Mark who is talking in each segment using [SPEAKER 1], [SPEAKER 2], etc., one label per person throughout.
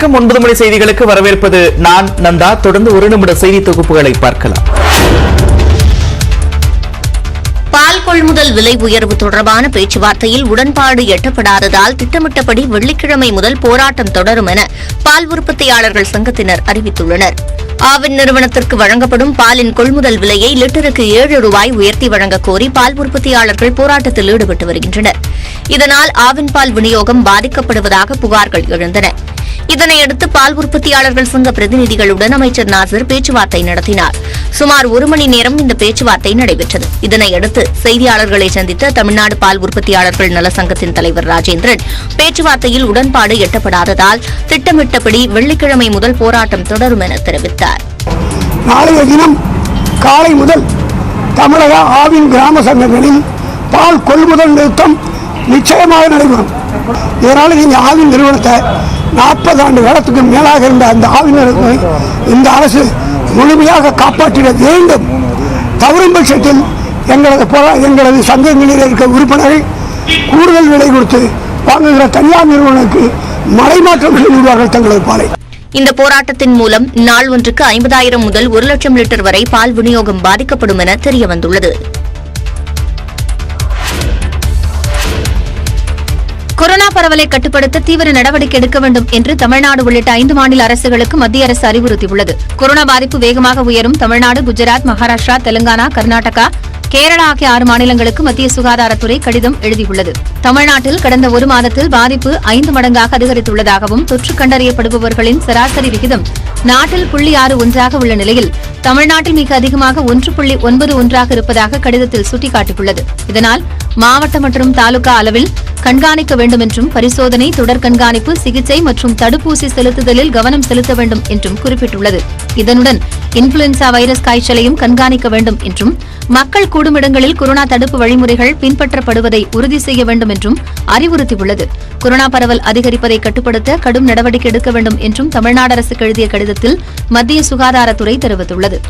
[SPEAKER 1] வணக்கம். 9 மணி செய்திகளுக்கு வரவேற்பது நான் நந்தா. தொடர்ந்து ஒரு நிமிட செய்தி தொகுப்புகளை பார்க்கலாம்.
[SPEAKER 2] பால் கொள்முதல் விலை உயர்வு தொடர்பான பேச்சுவார்த்தையில் உடன்பாடு எட்டப்படாததால் திட்டமிட்டபடி வெள்ளிக்கிழமை முதல் போராட்டம் தொடரும் என பால் உற்பத்தியாளர்கள் சங்கத்தினர் அறிவித்துள்ளனர். ஆவின் நிறுவனத்திற்கு வழங்கப்படும் பாலின் கொள்முதல் விலையை லிட்டருக்கு 7 ரூபாய் உயர்த்தி வழங்கக் கோரி பால் உற்பத்தியாளர்கள் போராட்டத்தில் ஈடுபட்டு வருகின்றனர். இதனால் ஆவின் பால் விநியோகம் பாதிக்கப்படுவதாக புகார்கள் எழுந்தன. இதனையடுத்து பால் உற்பத்தியாளர்கள் சங்க பிரதிநிதிகளுடன் அமைச்சர் நாசர் பேச்சுவார்த்தை நடத்தினார். சுமார் 1 மணி நேரம் இந்த பேச்சுவார்த்தை நடைபெற்றது. இதனையடுத்து செய்தியாளர்களை சந்தித்த தமிழ்நாடு பால் உற்பத்தியாளர்கள் நல சங்கத்தின் தலைவர் ராஜேந்திரன் பேச்சுவார்த்தையில் உடன்பாடு எட்டப்படாததால் திட்டமிட்டபடி வெள்ளிக்கிழமை முதல் போராட்டம் தொடரும் என தெரிவித்தார்.
[SPEAKER 3] நாளைய தினம் காலை முதல் தமிழக ஆவின் கிராம சங்கங்களில் பால் கொள்முதல் நிறுத்தம் நிச்சயமாக நடைபெறும். இதனால் இந்த ஆவின் நிறுவனத்தை 40 ஆண்டு காலத்துக்கு மேலாக இருந்த அந்த ஆவின் நிறுவனத்தை இந்த அரசு முழுமையாக காப்பாற்றிட வேண்டும். தவறும் பட்சத்தில் எங்களது சங்கங்களில் இருக்க உறுப்பினர்கள் கூடுதல் விலை கொடுத்து வாங்குகிற தனியார் நிறுவனங்களுக்கு மடைமாற்றம் செய்துள்ளார்கள் தங்களது பாலை.
[SPEAKER 2] இந்த போராட்டத்தின் மூலம் நாள் ஒன்றுக்கு 50,000 முதல் 1 லட்சம் லிட்டர் வரை பால் விநியோகம் பாதிக்கப்படும் என தெரியவந்துள்ளது.
[SPEAKER 4] கொரோனா பரவலை கட்டுப்படுத்த தீவிர நடவடிக்கை எடுக்க வேண்டும் என்று தமிழ்நாடு உள்ளிட்ட 5 மாநில அரசுகளுக்கு மத்திய அரசு அறிவுறுத்தியுள்ளது. கொரோனா பாதிப்பு வேகமாக உயரும் தமிழ்நாடு, குஜராத், மகாராஷ்டிரா, தெலுங்கானா, கர்நாடகா, கேரளா ஆகிய 6 மாநிலங்களுக்கு மத்திய சுகாதாரத்துறை கடிதம் எழுதியுள்ளது. தமிழ்நாட்டில் கடந்த 1 மாதத்தில் பாதிப்பு 5 மடங்காக அதிகரித்துள்ளதாகவும் தொற்று கண்டறியப்படுபவர்களின் சராசரி விகிதம் நாட்டில் 0.61 உள்ள நிலையில் தமிழ்நாட்டில் மிக அதிகமாக 1.91 இருப்பதாக கடிதத்தில் சுட்டிக்காட்டியுள்ளது. இதனால் மாவட்ட மற்றும் தாலுகா அளவில் கண்காணிக்க வேண்டும் என்றும் பரிசோதனை, தொடர் கண்காணிப்பு, சிகிச்சை மற்றும் தடுப்பூசி செலுத்துதலில் கவனம் செலுத்த வேண்டும் என்றும் குறிப்பிட்டுள்ளது. இதனுடன் இன்ஃபுளுன்சா வைரஸ் காய்ச்சலையும் கண்காணிக்க வேண்டும் என்றும் மக்கள் கூடும் இடங்களில் கொரோனா தடுப்பு வழிமுறைகள் பின்பற்றப்படுவதை உறுதி செய்ய வேண்டும் என்றும் அறிவுறுத்தியுள்ளது. கொரோனா பரவல் அதிகரிப்பதை கட்டுப்படுத்த கடும் நடவடிக்கை எடுக்க வேண்டும் என்றும் தமிழ்நாடு அரசுக்கு எழுதிய கடிதத்தில் மத்திய சுகாதாரத்துறை தெரிவித்துள்ளது.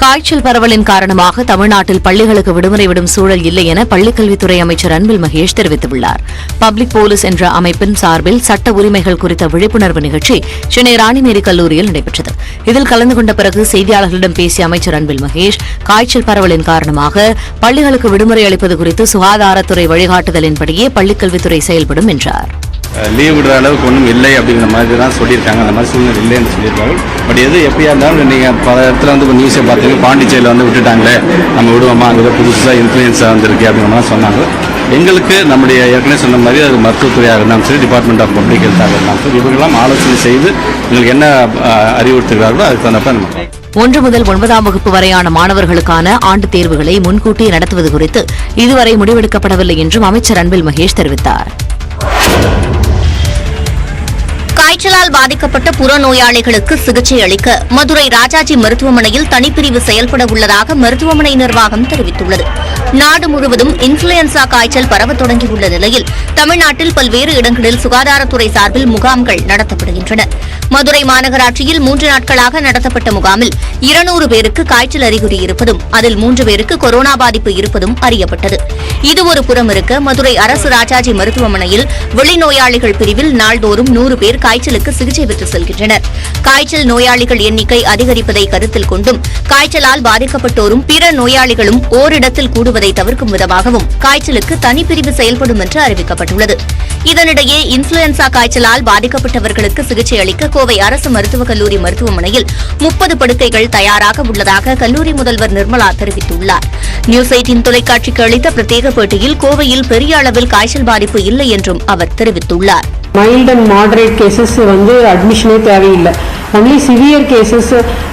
[SPEAKER 5] காய்ச்சல் பரவலின் காரணமாக தமிழ்நாட்டில் பள்ளிகளுக்கு விடுமுறை விடும் சூழல் இல்லை என பள்ளிக்கல்வித்துறை அமைச்சர் அன்பில் மகேஷ் தெரிவித்துள்ளார். பப்ளிக் போலீஸ் என்ற அமைப்பின் சார்பில் சட்ட உரிமைகள் குறித்த விழிப்புணர்வு நிகழ்ச்சி சென்னை ராணிமேரி கல்லூரியில் நடைபெற்றது. இதில் கலந்து கொண்ட பிறகு செய்தியாளர்களிடம் பேசிய அமைச்சர் அன்பில் மகேஷ் காய்ச்சல் பரவலின் காரணமாக பள்ளிகளுக்கு விடுமுறை அளிப்பது குறித்து சுகாதாரத்துறை வழிகாட்டுதலின்படியே பள்ளிக்கல்வித்துறை செயல்படும் என்றார்.
[SPEAKER 6] லீவ் விடுற அளவுக்கு ஒன்றும் இல்லை அப்படிங்கிற மாதிரி தான் சொல்லியிருக்காங்க. அந்த மாதிரி சூழ்நிலை இல்லைன்னு சொல்லியிருக்காங்க. பட் எப்படியா இருந்தாலும் நீங்கள் பல இடத்துல வந்து நியூஸை பார்த்தீங்க, பாண்டிச்சேரியில் வந்து விட்டுட்டாங்களே, நம்ம விடுவோமா, அங்கே புதுசாக இன்ஃப்ளூயன்ஸாக வந்திருக்கு அப்படிங்கிற மாதிரி சொன்னாங்க. எங்களுக்கு நம்முடைய ஏற்கனவே சொன்ன மாதிரி அது மருத்துவத்துறையாக இருந்தாலும் சரி, டிபார்ட்மெண்ட் ஆஃப் பப்ளிக் ஹெல்த்தாக இருந்தாலும் சரி, இவர்களெல்லாம் ஆலோசனை செய்து எங்களுக்கு என்ன அறிவுறுத்துகிறார்களோ அதுக்கு தகுந்தப்ப
[SPEAKER 5] 1 முதல் 9ஆம் வகுப்பு வரையான மாணவர்களுக்கான ஆண்டு தேர்வுகளை முன்கூட்டியே நடத்துவது குறித்து இதுவரை முடிவெடுக்கப்படவில்லை என்றும் அமைச்சர் அன்பில் மகேஷ் தெரிவித்தார்.
[SPEAKER 2] காய்ச்சலால் பாதிக்கப்பட்ட புறநோயாளிகளுக்கு சிகிச்சை அளிக்க மதுரை ராஜாஜி மருத்துவமனையில் தனிப்பிரிவு செயல்பட உள்ளதாக மருத்துவமனை நிர்வாகம் தெரிவித்துள்ளது. நாடு முழுவதும் இன்ஃபுளுன்சா காய்ச்சல் பரவத் தொடங்கியுள்ள நிலையில் தமிழ்நாட்டில் பல்வேறு இடங்களில் சுகாதாரத்துறை சார்பில் முகாம்கள் நடத்தப்படுகின்றன. மதுரை மாநகராட்சியில் 3 நாட்களாக நடத்தப்பட்ட முகாமில் 200 பேருக்கு காய்ச்சல் அறிகுறி இருப்பதும் அதில் 3 பேருக்கு கொரோனா பாதிப்பு இருப்பதும் அறியப்பட்டது. இது ஒரு புறம் இருக்க, மதுரை அரசு ராஜாஜி மருத்துவமனையில் வெளிநோயாளிகள் பிரிவில் நாள்தோறும் 100 பேர் காய்ச்சலுக்கு சிகிச்சை பெற்று செல்கின்றனர். காய்ச்சல் நோயாளிகள் எண்ணிக்கை அதிகரிப்பதை கருத்தில் கொண்டும் காய்ச்சலால் பாதிக்கப்பட்டோரும் பிற நோயாளிகளும் ஓரிடத்தில் கூடுவதை தவிர்க்கும் விதமாகவும் காய்ச்சலுக்கு தனிப்பிரிவு செயல்படும் என்று அறிவிக்கப்பட்டுள்ளது. இதனிடையே இன்ஃபுளுன்சா காய்ச்சலால் பாதிக்கப்பட்டவர்களுக்கு சிகிச்சை அளிக்க கோவை அரசு மருத்துவக் கல்லூரி மருத்துவமனையில் 30 படுக்கைகள் தயாராக உள்ளதாக கல்லூரி முதல்வர் நிர்மலா தெரிவித்துள்ளார். நியூஸ் 18 தொலைக்காட்சிக்கு அளித்த பிரத்யேக பேட்டியில் கோவையில் பெரிய அளவில் காய்ச்சல் பாதிப்பு இல்லை என்றும் அவர் தெரிவித்துள்ளார்.
[SPEAKER 7] மைல்ட் அண்ட் மாடரேட் கேசஸ் வந்து அட்மிஷனே தேவையில்லை. ஒன்லி சிவியர் கேசஸ்,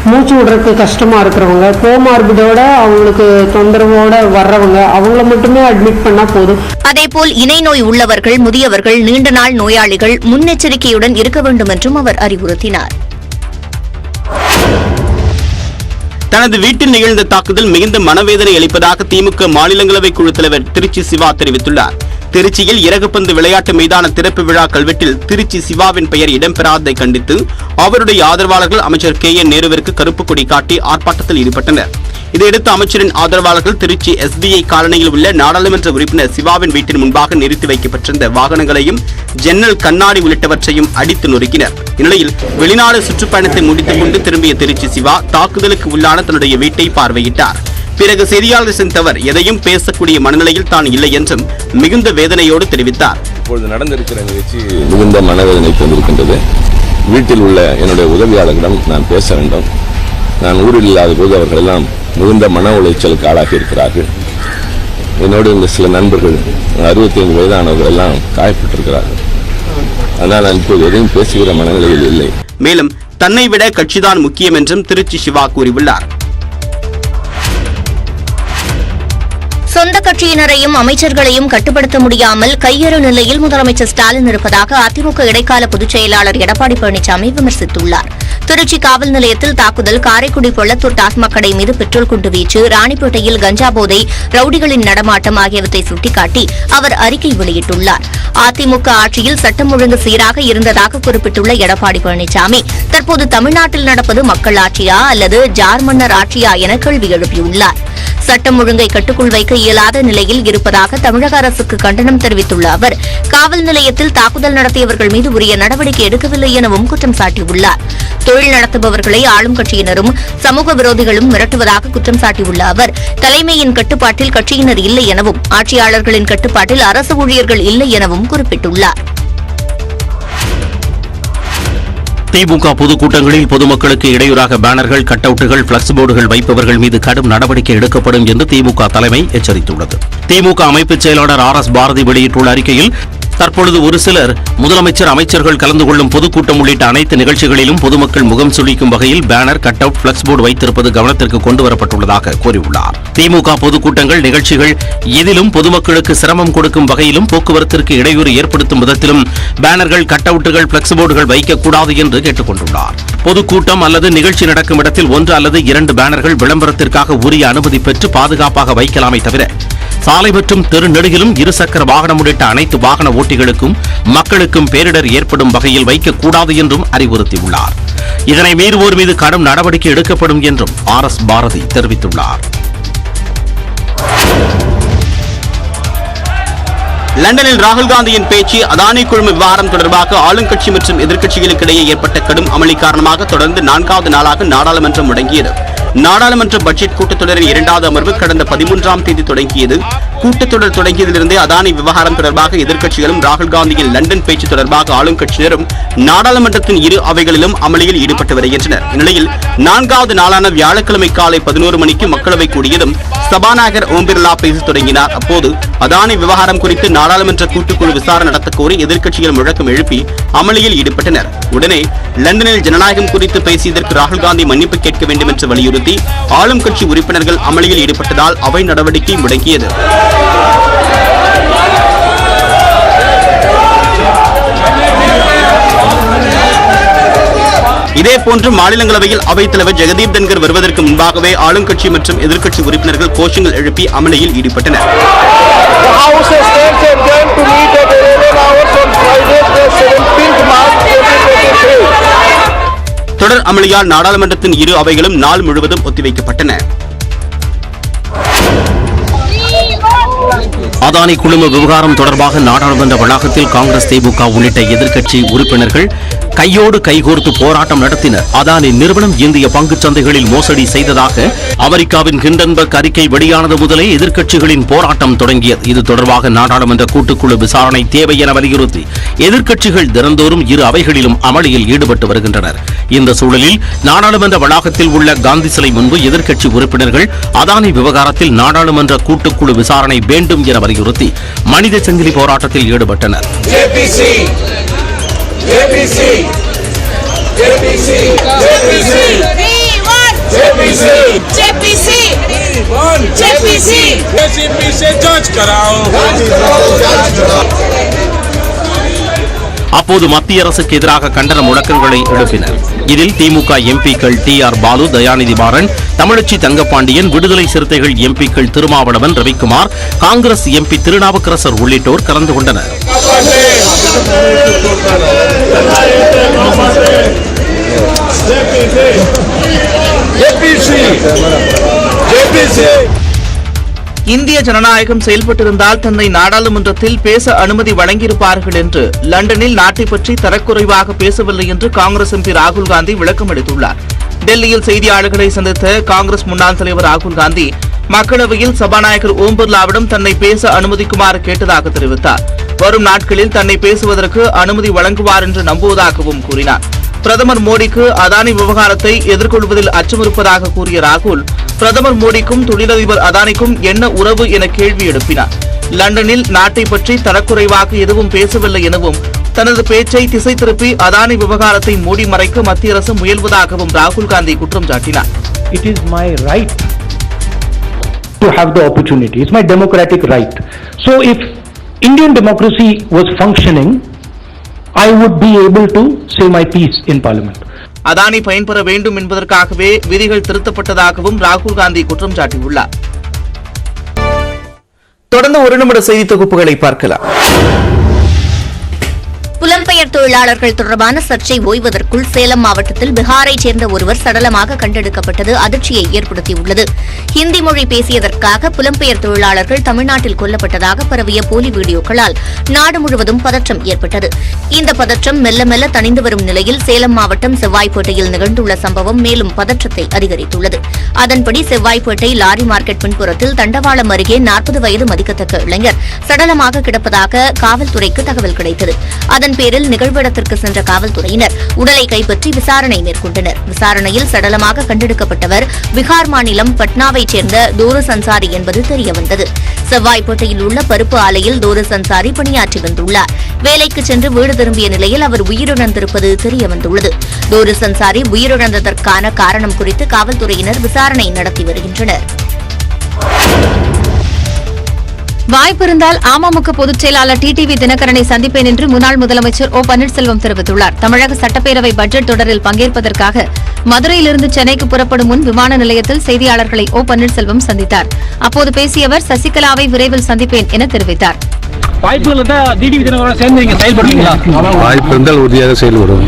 [SPEAKER 7] மூச்சு விடுறதுக்கு கஷ்டமா இருக்கிறவங்க, கோமார்பிடோட அவங்களுக்கு தொந்தரவோட வர்றவங்க, அவங்கள மட்டுமே அட்மிட் பண்ணா போதும்.
[SPEAKER 2] அதேபோல் இணை நோய் உள்ளவர்கள், முதியவர்கள், நீண்ட நாள் நோயாளிகள் முன்னெச்சரிக்கையுடன் இருக்க வேண்டும் என்றும் அவர் அறிவுறுத்தினார்.
[SPEAKER 8] தனது வீட்டில் நிகழ்ந்த தாக்குதல் மிகுந்த மனவேதனை அளிப்பதாக திமுக மாநிலங்களவை குழு தலைவர் திருச்சி சிவா தெரிவித்துள்ளார். திருச்சியில் இறகுப்பந்து விளையாட்டு மைதான திறப்பு விழா கல்வெட்டில் திருச்சி சிவாவின் பெயர் இடம்பெறாததை கண்டித்து அவருடைய ஆதரவாளர்கள் அமைச்சர் KN நேருவிற்கு கருப்பு கொடி காட்டி ஆர்ப்பாட்டத்தில் ஈடுபட்டனர். இதையடுத்து அமைச்சரின் ஆதரவாளர்கள் திருச்சி SBI காலனியில் உள்ள நாடாளுமன்ற உறுப்பினர் சிவாவின் வீட்டின் முன்பாக நிறுத்தி வைக்கப்பட்டிருந்த வாகனங்களையும் ஜன்னல் கண்ணாடி உள்ளிட்டவற்றையும் அடித்து நொறுக்கினர். இந்நிலையில் வெளிநாடு சுற்றுப்பயணத்தை முடித்துக் கொண்டு திரும்பிய திருச்சி சிவா தாக்குதலுக்கு உள்ளான தன்னுடைய வீட்டை பார்வையிட்டார். பிறகு செய்தியாளர் சந்தித்தவர் எதையும் பேசக்கூடிய மனநிலையில் தான் இல்லை என்றும் மிகுந்த வேதனையோடு தெரிவித்தார்.
[SPEAKER 9] இப்பொழுது நடந்திருக்கிற நிகழ்ச்சி மிகுந்த மனவேதனை தந்திருக்கின்றது. வீட்டில் உள்ள என்னுடைய உதவியாளர்களிடம் நான் பேச வேண்டும். நான் ஊரில் இல்லாத போது அவர்கள் எல்லாம் மிகுந்த மன உளைச்சலுக்கு ஆளாகி இருக்கிறார்கள். என்னோடு இந்த சில நண்பர்கள் 65 வயதானவர்கள் எல்லாம் காயப்பட்டிருக்கிறார்கள். அதனால் நான் இப்போது எதையும் பேசுகிற மனநிலையில் இல்லை.
[SPEAKER 8] மேலும் தன்னை விட கட்சிதான் முக்கியம் என்றும் திருச்சி சிவா கூறியுள்ளார்.
[SPEAKER 2] சொந்த கட்சியினரையும் அமைச்சர்களையும் கட்டுப்படுத்த முடியாமல் கையறு நிலையில் முதலமைச்சர் ஸ்டாலின் இருப்பதாக அதிமுக இடைக்கால பொதுச் செயலாளர் எடப்பாடி பழனிசாமி விமர்சித்துள்ளார். திருச்சி காவல் நிலையத்தில் தாக்குதல், காரைக்குடி பொள்ளத்தூர் டாஸ்மாக் கடை மீது பெட்ரோல் குண்டு வீச்சு, ராணிப்பேட்டையில் கஞ்சா போதை, ரவுடிகளின் நடமாட்டம் ஆகியவற்றை சுட்டிக்காட்டி அவர் அறிக்கை வெளியிட்டுள்ளார். அதிமுக ஆட்சியில் சட்டம் ஒழுங்கு சீராக இருந்ததாக குறிப்பிட்டுள்ள எடப்பாடி பழனிசாமி தற்போது தமிழ்நாட்டில் நடப்பது மக்கள் ஆட்சியா அல்லது ஜார் மன்னர் ஆட்சியா என கேள்வி எழுப்பியுள்ளார். சட்டம் ஒழுங்கை கட்டுக்குள் வைக்க இயலாத நிலையில் இருப்பதாக தமிழக அரசுக்கு கண்டனம் தெரிவித்துள்ள அவர் காவல் நிலையத்தில் தாக்குதல் நடத்தியவர்கள் மீது உரிய நடவடிக்கை எடுக்கவில்லை எனவும் குற்றம் சாட்டியுள்ளார். தொழில் நடத்துபவர்களை ஆளும் கட்சியினரும் சமூக விரோதிகளும் மிரட்டுவதாக குற்றம் சாட்டியுள்ள அவர் தலைமையின் கட்டுப்பாட்டில் கட்சியினர் இல்லை எனவும் ஆட்சியாளர்களின் கட்டுப்பாட்டில் அரசு ஊழியர்கள் இல்லை எனவும் குறிப்பிட்டுள்ளார்.
[SPEAKER 10] திமுக பொதுக்கூட்டங்களில் பொதுமக்களுக்கு இடையூறாக பேனர்கள், கட் அவுட்டுகள், பிளக்ஸ் போர்டுகள் வைப்பவர்கள் மீது கடும் நடவடிக்கை எடுக்கப்படும் என்று திமுக தலைமை எச்சரித்துள்ளது. திமுக அமைப்புச் செயலாளர் RS பாரதி வெளியிட்டுள்ள அறிக்கையில் தற்பொழுது ஒரு சிலர் முதலமைச்சர், அமைச்சர்கள் கலந்து கொள்ளும் பொதுக்கூட்டம் உள்ளிட்ட அனைத்து நிகழ்ச்சிகளிலும் பொதுமக்கள் முகம் சுளிக்கும் வகையில் banner, cut out, flex board வைத்திருப்பது கவனத்திற்கு கொண்டுவரப்பட்டுள்ளதாக கூறியுள்ளார். திமுக பொதுக்கூட்டங்கள், நிகழ்ச்சிகள் எதிலும் பொதுமக்களுக்கு சிரமம் கொடுக்கும் வகையிலும் போக்குவரத்திற்கு இடையூறு ஏற்படுத்தும் விதத்திலும் பேனர்கள், கட் அவுட்டுகள், பிளக்ஸ் போர்டுகள் வைக்கக்கூடாது என்று கேட்டுக் கொண்டுள்ளார். பொதுக்கூட்டம் அல்லது நிகழ்ச்சி நடக்கும் இடத்தில் 1 அல்லது 2 பேனர்கள் விளம்பரத்திற்காக உரிய அனுமதி பெற்று பாதுகாப்பாக வைக்கலாமே தவிர சாலை மற்றும் தெரு நெடுகிலும் இருசக்கர வாகனம் உள்ளிட்ட அனைத்து வாகன ஓட்டிகளுக்கும் மக்களுக்கும் பேரிடர் ஏற்படும் வகையில் வைக்கக்கூடாது என்றும் அறிவுறுத்தியுள்ளார். இதனை மீறுவோர் மீது கடும் நடவடிக்கை எடுக்கப்படும் என்றும் RS பாரதி தெரிவித்துள்ளார்.
[SPEAKER 8] லண்டனில் ராகுல் காந்தியின் பேச்சு, அதானி குழும விவகாரம் தொடர்பாக ஆளுங்கட்சி மற்றும் எதிர்க்கட்சிகளுக்கிடையே ஏற்பட்ட கடும் அமளி காரணமாக தொடர்ந்து 4வது நாளாக நாடாளுமன்றம் முடங்கியது. நாடாளுமன்ற பட்ஜெட் கூட்டத்தொடரின் 2வது அமர்வு கடந்த 13ஆம் தேதி தொடங்கியது. கூட்டத்தொடர் தொடங்கியதிலிருந்தே அதானி விவகாரம் தொடர்பாக எதிர்க்கட்சிகளும் ராகுல் காந்தியின் லண்டன் பேச்சு தொடர்பாக ஆளும் கட்சியினரும் நாடாளுமன்றத்தின் இரு அவைகளிலும் அமளியில் ஈடுபட்டு வருகின்றனர். இந்நிலையில் 4வது நாளான வியாழக்கிழமை காலை 11 மணிக்கு மக்களவை கூடியதும் சபாநாயகர் ஓம் பிர்லா பேச தொடங்கினார். அப்போது அதானி விவகாரம் குறித்து நாடாளுமன்ற கூட்டுக்குழு விசாரணை நடத்த கோரி எதிர்க்கட்சிகள் முழக்கம் எழுப்பி அமளியில் ஈடுபட்டனர். உடனே லண்டனில் ஜனநாயகம் குறித்து பேசியதற்கு ராகுல் காந்தி மன்னிப்பு கேட்க வேண்டும் என்று வலியுறுத்தி ஆளும் கட்சி உறுப்பினர்கள் அமளியில் ஈடுபட்டதால் அவை நடவடிக்கை முடங்கியது. இதேபோன்று மாநிலங்களவையில் அவைத்தலைவர் ஜெகதீப் தன்கர் வருவதற்கு முன்பாகவே ஆளுங்கட்சி மற்றும் எதிர்க்கட்சி உறுப்பினர்கள் கோஷங்கள் எழுப்பி அமளியில் ஈடுபட்டனர். தொடர் அமளியால் நாடாளுமன்றத்தின் இரு அவைகளும் நாள் முழுவதும் ஒத்திவைக்கப்பட்டன.
[SPEAKER 10] அதானி குழும விவகாரம் தொடர்பாக நாடாளுமன்ற வளாகத்தில் காங்கிரஸ், திமுக உள்ளிட்ட எதிர்க்கட்சி உறுப்பினர்கள் கையோடு கைகோர்த்து போராட்டம் நடத்தினர். அதானி நிறுவனம் இந்திய பங்குச் சந்தைகளில் மோசடி செய்ததாக அமெரிக்காவின் ஹிண்டன்பர்க் அறிக்கை வெளியானது முதலே எதிர்க்கட்சிகளின் போராட்டம் தொடங்கியது. இது தொடர்பாக நாடாளுமன்ற கூட்டுக்குழு விசாரணை தேவை என வலியுறுத்தி எதிர்க்கட்சிகள் தினந்தோறும் இரு அவைகளிலும் அமளியில் ஈடுபட்டு வருகின்றனர். இந்த சூழலில் நாடாளுமன்ற வளாகத்தில் உள்ள காந்தி சிலை முன்பு எதிர்க்கட்சி உறுப்பினர்கள் அதானி விவகாரத்தில் நாடாளுமன்ற கூட்டுக்குழு விசாரணை வேண்டும் என வலியுறுத்தி மனித சங்கிலி போராட்டத்தில் ஈடுபட்டனர். அப்போது மத்திய அரசுக்கு எதிராக கண்டன முழக்கங்களை எழுப்பினர். இதில் திமுக எம்பிக்கள் TR பாலு, தயாநிதி மாறன், தமிழச்சி தங்கப்பாண்டியன், விடுதலை சிறுத்தைகள் எம்பிக்கள் திருமாவளவன், ரவிக்குமார், காங்கிரஸ் MP திருநாவுக்கரசர் உள்ளிட்டோர் கலந்து கொண்டனர்.
[SPEAKER 1] இந்திய ஜனநாயகம் செயல்பட்டிருந்தால் தன்னை நாடாளுமன்றத்தில் பேச அனுமதி வழங்கியிருப்பார்கள் என்று லண்டனில் நாட்டை பற்றி தரக்குறைவாக பேசவில்லை என்று காங்கிரஸ் எம்பி ராகுல் காந்தி விளக்கம் அளித்துள்ளார். டெல்லியில் செய்தியாளர்களை சந்தித்த காங்கிரஸ் முன்னாள் தலைவர் ராகுல் காந்தி மக்களவையில் சபாநாயகர் ஓம் பிர்லாவிடம் தன்னை பேச அனுமதிக்குமாறு கேட்டதாக தெரிவித்தார். வரும் நாட்களில் தன்னை பேசுவதற்கு அனுமதி வழங்குவார் என்று நம்புவதாகவும் கூறினார். பிரதமர் மோடிக்கு அதானி விவகாரத்தை எதிர்கொள்வதில் அச்சமிருப்பதாக கூறிய ராகுல், பிரதமர் மோடிக்கும் தொழிலதிபர் அதானிக்கும் என்ன உறவு என கேள்வி எழுப்பினார். லண்டனில் நாட்டை பற்றி தரக்குறைவாக எதுவும் பேசவில்லை எனவும் தனது பேச்சை திசை திருப்பி அதானி விவகாரத்தை மூடி மறைக்க மத்திய அரசு முயல்வதாகவும் ராகுல் காந்தி குற்றம் சாட்டினார்.
[SPEAKER 11] It is my right to have the opportunity. It's my democratic right. So if Indian democracy was functioning, I would be able to say my piece in parliament.
[SPEAKER 1] Adani பயன்பெற வேண்டும் என்பதற்காகவே விதிகள் திருத்தப்பட்டதாகவும் ராகுல் காந்தி குற்றம் சாட்டியுள்ளார். தொடர்ந்து ஒரு நிமிட செய்தி தொகுப்புகளை பார்க்கலாம்.
[SPEAKER 2] புலம்பெயர் தொழிலாளர்கள் தொடர்பான சர்ச்சை ஓய்வதற்குள் சேலம் மாவட்டத்தில் பீகாரைச் சேர்ந்த ஒருவர் சடலமாக கண்டெடுக்கப்பட்டது அதிர்ச்சியை ஏற்படுத்தியுள்ளது. ஹிந்தி மொழி பேசியதற்காக புலம்பெயர் தொழிலாளர்கள் தமிழ்நாட்டில் கொல்லப்பட்டதாக பரவிய போலி வீடியோக்களால் நாடு முழுவதும் பதற்றம் ஏற்பட்டது. இந்த பதற்றம் மெல்ல மெல்ல தணிந்து வரும் நிலையில் சேலம் மாவட்டம் செவ்வாய்ப்பேட்டையில் நிகழ்ந்துள்ள சம்பவம் மேலும் பதற்றத்தை அதிகரித்துள்ளது. அதன்படி செவ்வாய்ப்பேட்டை லாரி மார்க்கெட் பின்புறத்தில் தண்டவாளம் அருகே 40 வயது மதிக்கத்தக்க இளைஞர் சடலமாக கிடப்பதாக காவல்துறைக்கு தகவல் கிடைத்தது. அதன் பேரில் நிகழ்விடத்திற்கு சென்ற காவல்துறையினர் உடலை கைப்பற்றி விசாரணை மேற்கொண்டனர். விசாரணையில் சடலமாக கண்டெடுக்கப்பட்டவர் பீகார் மாநிலம் பட்னாவைச் சேர்ந்த தோரஸ் அன்சாரி என்பது தெரியவந்தது. செவ்வாய்ப்பேட்டையில் உள்ள பருப்பு ஆலையில் தோரஸ் அன்சாரி பணியாற்றி வந்துள்ளார். வேலைக்கு சென்று வீடு திரும்பிய நிலையில் அவர் உயிரிழந்திருப்பது தெரியவந்துள்ளது. தோரஸ் அன்சாரி உயிரிழந்ததற்கான காரணம் குறித்து காவல்துறையினர் விசாரணை நடத்தி வருகின்றனர்.
[SPEAKER 4] வாய்ப்பிருந்தால் அமமுக பொதுச் செயலாளர் டிடிவி தினகரனை சந்திப்பேன் என்று முன்னாள் முதலமைச்சர் ஓ பன்னீர்செல்வம் தெரிவித்துள்ளார். தமிழக சட்டப்பேரவை பட்ஜெட் தொடரில் பங்கேற்பதற்காக மதுரையிலிருந்து சென்னைக்கு புறப்படும் முன் விமான நிலையத்தில் செய்தியாளர்களை ஓ பன்னீர்செல்வம் சந்தித்தார். அப்போது பேசிய அவர் சசிகலாவை விரைவில் சந்திப்பேன் என தெரிவித்தார்.
[SPEAKER 11] வாய்ப்புகள் டிடிவி தினகரன் சேர்ந்து நீங்க செயல்படுவீங்களா?
[SPEAKER 9] வாய்ப்பு இருந்தால் உறுதியாக செயல்படும்.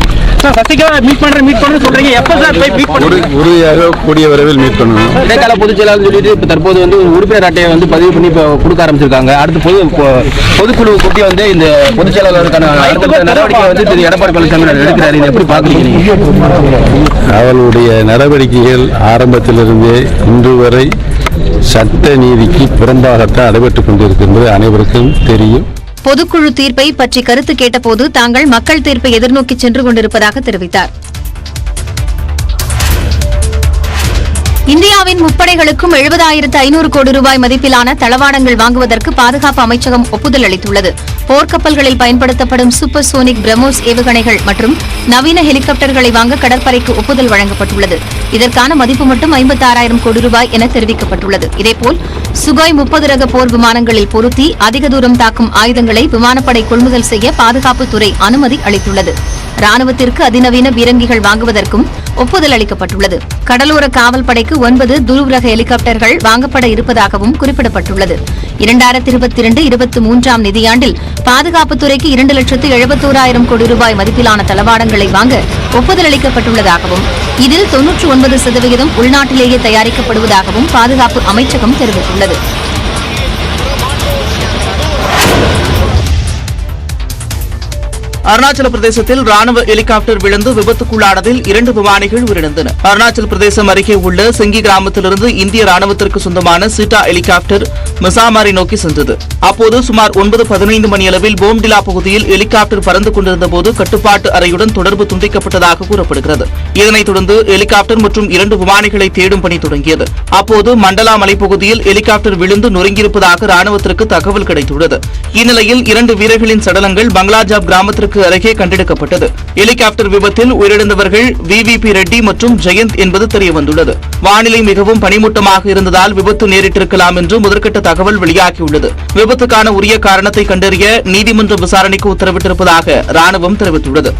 [SPEAKER 11] சசிகலா மீட் பண்றேன்னு சொல்றீங்க. எப்ப சார் போய் மீட் பண்ணுவீங்க?
[SPEAKER 9] உறுதியாக கூடிய விரைவில் மீட் பண்ணணும்.
[SPEAKER 6] இடைக்கால பொதுச் செயலாளர் சொல்லிட்டு இப்ப தற்போது வந்து ஒரு உறுப்பினர் அட்டையை பதிவு பண்ணி கொடுக்க ஆரம்பிச்சிருக்காங்க. அடுத்து பொதுக்குழு கூட்டி இந்த பொதுச் செயலாளருக்கான நடவடிக்கை திரு எடப்பாடி பழனிசாமி எடுக்கிறாரு. இதை எப்படி பாக்குறீங்க?
[SPEAKER 9] அவளுடைய நடவடிக்கைகள் ஆரம்பத்திலிருந்தே இன்று வரை சட்ட நீதிக்கு புறம்பாகத்தான் நடைபெற்றுக் கொண்டிருக்கின்றது அனைவருக்கும் தெரியும்.
[SPEAKER 4] பொதுக்குழு தீர்ப்பை பற்றி கருத்து கேட்டபோது தாங்கள் மக்கள் தீர்ப்பை எதிர்நோக்கி சென்று கொண்டிருப்பதாக தெரிவித்தார். இந்தியாவின் முப்படைகளுக்கும் 70,500 கோடி ரூபாய் மதிப்பிலான தளவாடங்கள் வாங்குவதற்கு பாதுகாப்பு அமைச்சகம் ஒப்புதல் அளித்துள்ளது. போர்க்கப்பல்களில் பயன்படுத்தப்படும் சூப்பர் சோனிக் பிரம்மோஸ் ஏவுகணைகள் மற்றும் நவீன ஹெலிகாப்டர்களை வாங்க கடற்படைக்கு ஒப்புதல் வழங்கப்பட்டுள்ளது. இதற்கான மதிப்பு மட்டும் 56,000 கோடி ரூபாய் என தெரிவிக்கப்பட்டுள்ளது. இதேபோல் சுகாய் 30 ரக போர் விமானங்களில் பொருத்தி அதிக தூரம் தாக்கும் ஆயுதங்களை விமானப்படை கொள்முதல் செய்ய பாதுகாப்புத்துறை அனுமதி அளித்துள்ளது. ராணுவத்திற்கு அதிநவீன பீரங்கிகள் வாங்குவதற்கும் ஒப்புதல் அளிக்கப்பட்டுள்ளது. கடலோர காவல் படைக்கு 9 துருவ ரக ஹெலிகாப்டர்கள் வாங்கப்பட இருப்பதாகவும் குறிப்பிடப்பட்டுள்ளது. 2022-23 நிதியாண்டில் பாதுகாப்புத்துறைக்கு 2,71,000 கோடி ரூபாய் மதிப்பிலான தளவாடங்களை வாங்க ஒப்புதல் அளிக்கப்பட்டுள்ளதாகவும் இதில் 99% உள்நாட்டிலேயே தயாரிக்கப்படுவதாகவும் பாதுகாப்பு அமைச்சகம் தெரிவித்துள்ளது.
[SPEAKER 1] அருணாச்சல பிரதேசத்தில் ராணுவ ஹெலிகாப்டர் விழுந்து விபத்துக்குள்ளானதில் 2 விமானிகள் உயிரிழந்தனர். அருணாச்சல பிரதேசம் அருகே உள்ள சிங்கி கிராமத்திலிருந்து இந்திய ராணுவத்திற்கு சொந்தமான சீட்டா ஹெலிகாப்டர் மிசாமாரி நோக்கி சென்றது. அப்போது சுமார் 9:15 மணியளவில் போம்டிலா பகுதியில் ஹெலிகாப்டர் பறந்து கொண்டிருந்த போது கட்டுப்பாட்டு அறையுடன் தொடர்பு துண்டிக்கப்பட்டதாக கூறப்படுகிறது. இதனைத் தொடர்ந்து ஹெலிகாப்டர் மற்றும் 2 விமானிகளை தேடும் பணி தொடங்கியது. அப்போது மண்டலா மலைப்பகுதியில் ஹெலிகாப்டர் விழுந்து நொறுங்கியிருப்பதாக ராணுவத்திற்கு தகவல் கிடைத்துள்ளது. இந்நிலையில் 2 வீரர்களின் சடலங்கள் பங்களாஜாப் கிராமத்திற்கு அருகே கண்டெடுக்கப்பட்டது. ஹெலிகாப்டர் விபத்தில் உயிரிழந்தவர்கள் விவிபி ரெட்டி மற்றும் ஜெயந்த் என்பது தெரியவந்துள்ளது. வானிலை மிகவும் பனிமூட்டமாக இருந்ததால் விபத்து நேரிட்டிருக்கலாம் என்று முதற்கட்ட தகவல் வெளியாகியுள்ளது. விபத்துக்கான உரிய காரணத்தை கண்டறிய நீதிமன்ற விசாரணைக்கு உத்தரவிட்டிருப்பதாக ராணுவம் தெரிவித்துள்ளது.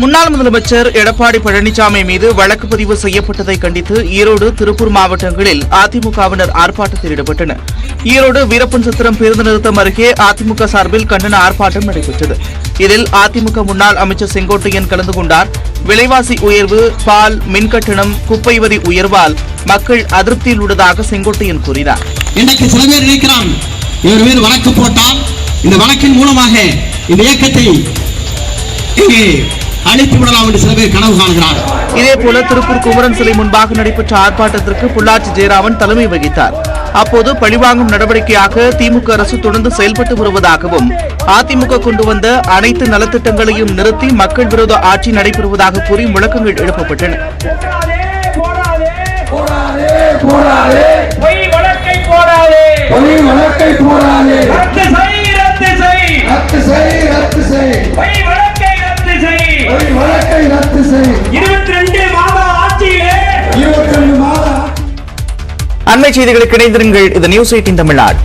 [SPEAKER 1] முன்னாள் முதலமைச்சர் எடப்பாடி பழனிசாமி மீது வழக்கு பதிவு செய்யப்பட்டதை கண்டித்து ஈரோடு, திருப்பூர் மாவட்டங்களில் அதிமுகவினர் ஆர்ப்பாட்டத்தில் ஈடுபட்டனர். ஈரோடு வீரப்பன் சத்திரம் பேருந்து நிறுத்தம் அருகே அதிமுக சார்பில் கண்டன ஆர்ப்பாட்டம் நடைபெற்றது. இதில் அதிமுக முன்னாள் அமைச்சர் செங்கோட்டையன் கலந்து கொண்டார். விலைவாசி உயர்வு, பால், மின்கட்டணம், குப்பை வரி உயர்வால் மக்கள் அதிருப்தியில் உள்ளதாக செங்கோட்டையன் கூறினார்.
[SPEAKER 12] இன்றைக்கு சில பேர் நினைக்கிறான், இவர் மீது வழக்கு போட்டால் இந்த வழக்கின் மூலமாக இந்த இயக்கத்தை அழித்து விடலாம் என்று சில பேர் கனவு காண்கிறார்.
[SPEAKER 1] இதேபோல திருப்பூர் குமரன் சிலை முன்பாக நடைபெற்ற ஆர்ப்பாட்டத்திற்கு பொள்ளாச்சி ஜெயராமன் தலைமை வகித்தார். அப்போது பழிவாங்கும் நடவடிக்கையாக திமுக அரசு தொடர்ந்து செயல்பட்டு வருவதாகவும், அதிமுக கொண்டு வந்த அனைத்து நலத்திட்டங்களையும் நிறுத்தி மக்கள் விரோத ஆட்சி நடைபெறுவதாக கூறி முழக்கங்கள் எழுப்பப்பட்டன. அண்மை செய்திகளுக்கு இணைந்திருங்கள். இது நியூஸ் 18 தமிழ்நாடு.